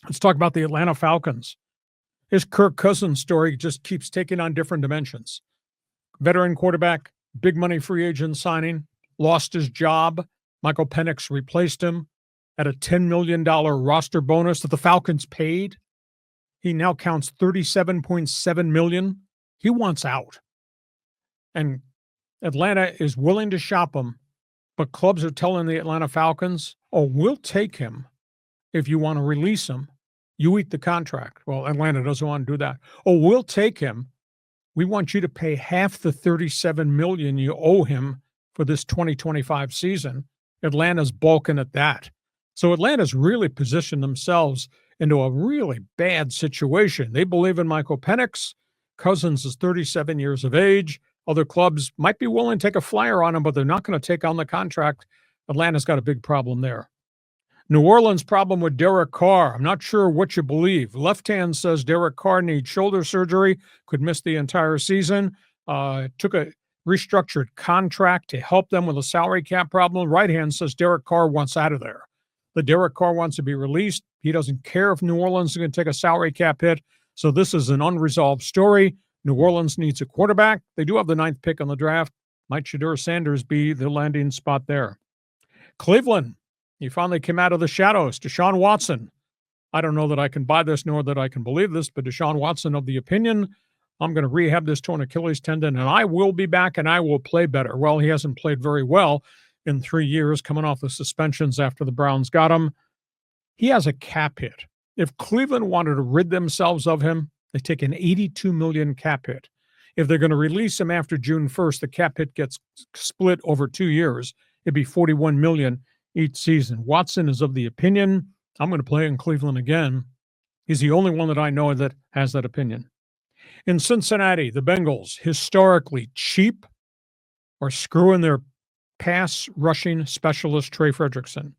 Let's talk about the Atlanta Falcons. His Kirk Cousins story just keeps taking on different dimensions. Veteran quarterback, big money free agent signing, lost his job. Michael Penix replaced him at a $10 million roster bonus that the Falcons paid. He now counts $37.7 million. He wants out. And Atlanta is willing to shop him, but clubs are telling the Atlanta Falcons, oh, we'll take him if you want to release him. You eat the contract. Well, Atlanta doesn't want to do that. Oh, we'll take him. We want you to pay half the $37 million you owe him for this 2025 season. Atlanta's balking at that. So Atlanta's really positioned themselves into a really bad situation. They believe in Michael Penix. Cousins is 37 years of age. Other clubs might be willing to take a flyer on him, but they're not going to take on the contract. Atlanta's got a big problem there. New Orleans' problem with Derek Carr. I'm not sure what you believe. Left hand says Derek Carr needs shoulder surgery, could miss the entire season. Took a restructured contract to help them with a salary cap problem. Right hand says Derek Carr wants out of there. The Derek Carr wants to be released. He doesn't care if New Orleans is going to take a salary cap hit. So this is an unresolved story. New Orleans needs a quarterback. They do have the 9th pick on the draft. Might Shedeur Sanders be the landing spot there? Cleveland. He finally came out of the shadows. Deshaun Watson. I don't know that I can buy this nor that I can believe this, but Deshaun Watson of the opinion, I'm going to rehab this torn Achilles tendon and I will be back and I will play better. Well, he hasn't played very well in 3 years, coming off the suspensions after the Browns got him. He has a cap hit. If Cleveland wanted to rid themselves of him, they take an $82 million cap hit. If they're going to release him after June 1st, the cap hit gets split over 2 years. It'd be $41 million each season. Watson is of the opinion, I'm going to play in Cleveland again. He's the only one that I know that has that opinion. In Cincinnati, the Bengals, historically cheap, are screwing their pass rushing specialist Trey Hendrickson.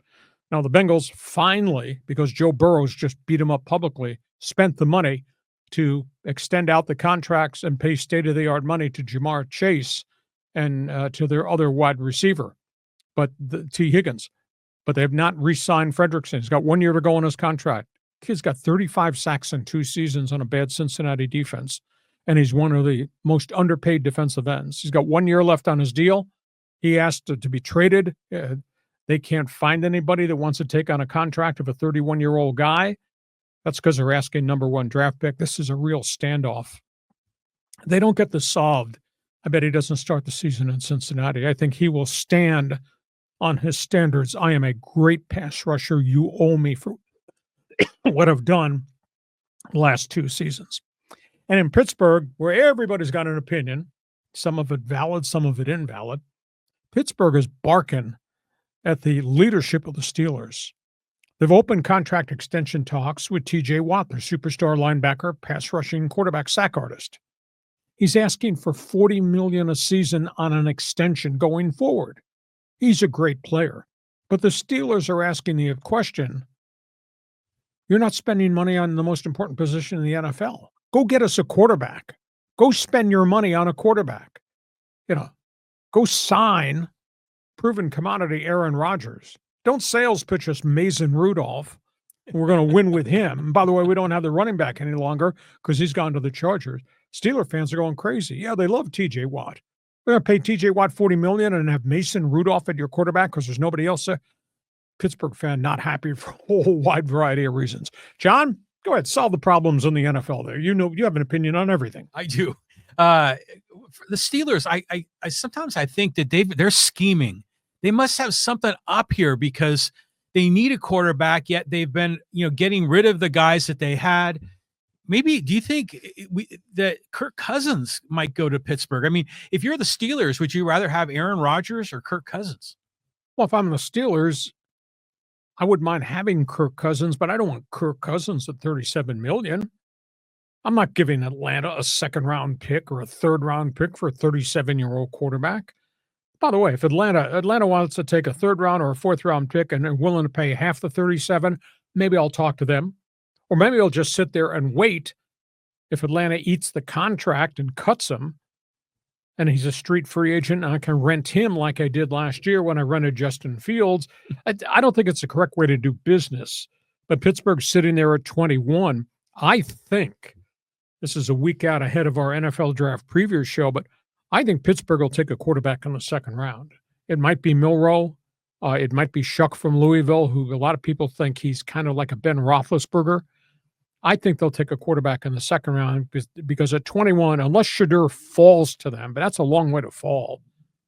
Now, the Bengals finally, because Joe Burrow's just beat him up publicly, spent the money to extend out the contracts and pay state-of-the-art money to Jamar Chase and to their other wide receiver, but T. Higgins. But they have not re-signed Hendrickson. He's got 1 year to go on his contract. Kid's got 35 sacks in 2 seasons on a bad Cincinnati defense, and he's one of the most underpaid defensive ends. He's got 1 year left on his deal. He asked to be traded. They can't find anybody that wants to take on a contract of a 31-year-old guy. That's because they're asking number 1 draft pick. This is a real standoff. They don't get this solved. I bet he doesn't start the season in Cincinnati. I think he will stand on his standards. I am a great pass rusher. You owe me for what I've done the last 2 seasons. And in Pittsburgh, where everybody's got an opinion, some of it valid, some of it invalid, Pittsburgh is barking at the leadership of the Steelers. They've opened contract extension talks with T.J. Watt, their superstar linebacker, pass rushing quarterback sack artist. He's asking for $40 million a season on an extension going forward. He's a great player. But the Steelers are asking the question, you're not spending money on the most important position in the NFL. Go get us a quarterback. Go spend your money on a quarterback. Go sign proven commodity Aaron Rodgers. Don't sales pitch us Mason Rudolph. We're going to win with him. And by the way, we don't have the running back any longer because he's gone to the Chargers. Steeler fans are going crazy. Yeah, they love T.J. Watt. We're going to pay T.J. Watt $40 million and have Mason Rudolph at your quarterback because there's nobody else there. Pittsburgh fan not happy for a whole wide variety of reasons. John, go ahead. Solve the problems in the NFL there. You have an opinion on everything. I do. For the Steelers, I sometimes I think that they're scheming. They must have something up here because they need a quarterback, yet they've been, getting rid of the guys that they had. Maybe, do you think that Kirk Cousins might go to Pittsburgh? I mean, if you're the Steelers, would you rather have Aaron Rodgers or Kirk Cousins? Well, if I'm the Steelers, I wouldn't mind having Kirk Cousins, but I don't want Kirk Cousins at $37 million. I'm not giving Atlanta a second-round pick or a third-round pick for a 37-year-old quarterback. By the way, if Atlanta wants to take a third-round or a fourth-round pick and they're willing to pay half the 37, maybe I'll talk to them. Or maybe I'll just sit there and wait if Atlanta eats the contract and cuts him, and he's a street free agent, and I can rent him like I did last year when I rented Justin Fields. I don't think it's the correct way to do business But Pittsburgh's sitting there at 21. I think this is a week out ahead of our NFL draft preview show, but I think Pittsburgh will take a quarterback in the second round. It might be Milroe. It might be Shuck from Louisville, who a lot of people think he's kind of like a Ben Roethlisberger. I think they'll take a quarterback in the second round because at 21, unless Shadur falls to them, but that's a long way to fall.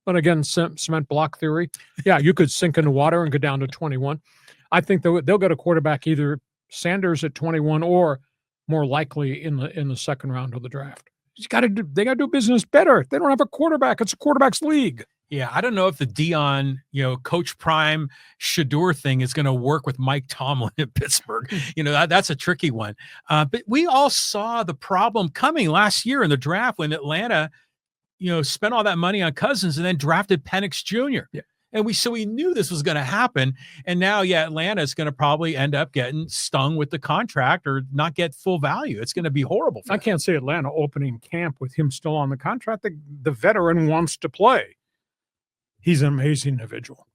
But again, cement block theory. Yeah, you could sink in the water and go down to 21. I think they'll get a quarterback, either Sanders at 21 or more likely in the second round of the draft. They got to do business better. They don't have a quarterback. It's a quarterback's league. Yeah, I don't know if the Dion, Coach Prime Shadur thing is going to work with Mike Tomlin in Pittsburgh. That's a tricky one. But we all saw the problem coming last year in the draft when Atlanta, spent all that money on Cousins and then drafted Penix Jr. Yeah. And we knew this was going to happen. And now, Atlanta is going to probably end up getting stung with the contract or not get full value. It's going to be horrible. I can't say Atlanta opening camp with him still on the contract. The veteran wants to play. He's an amazing individual.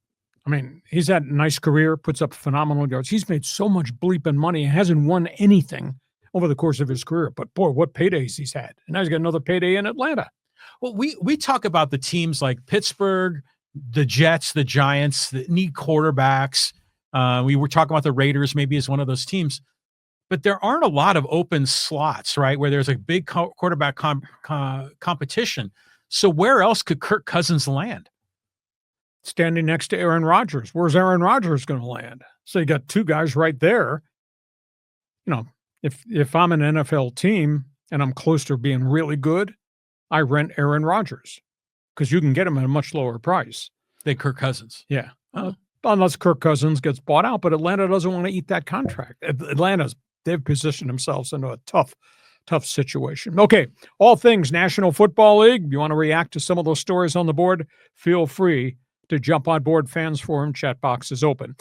I mean, he's had a nice career, puts up phenomenal yards. He's made so much bleeping money. He hasn't won anything over the course of his career. But, boy, what paydays he's had. And now he's got another payday in Atlanta. Well, we talk about the teams like Pittsburgh, the Jets, the Giants that need quarterbacks. We were talking about the Raiders maybe as one of those teams. But there aren't a lot of open slots, right, where there's a big quarterback competition. So where else could Kirk Cousins land? Standing next to Aaron Rodgers. Where's Aaron Rodgers going to land? So you got two guys right there. If I'm an NFL team and I'm close to being really good, I rent Aaron Rodgers because you can get him at a much lower price than Kirk Cousins. Yeah. Unless Kirk Cousins gets bought out, but Atlanta doesn't want to eat that contract. They've positioned themselves into a tough situation. Okay, all things National Football League. You want to react to some of those stories on the board? Feel free to jump on board. Fans Forum chat box is open.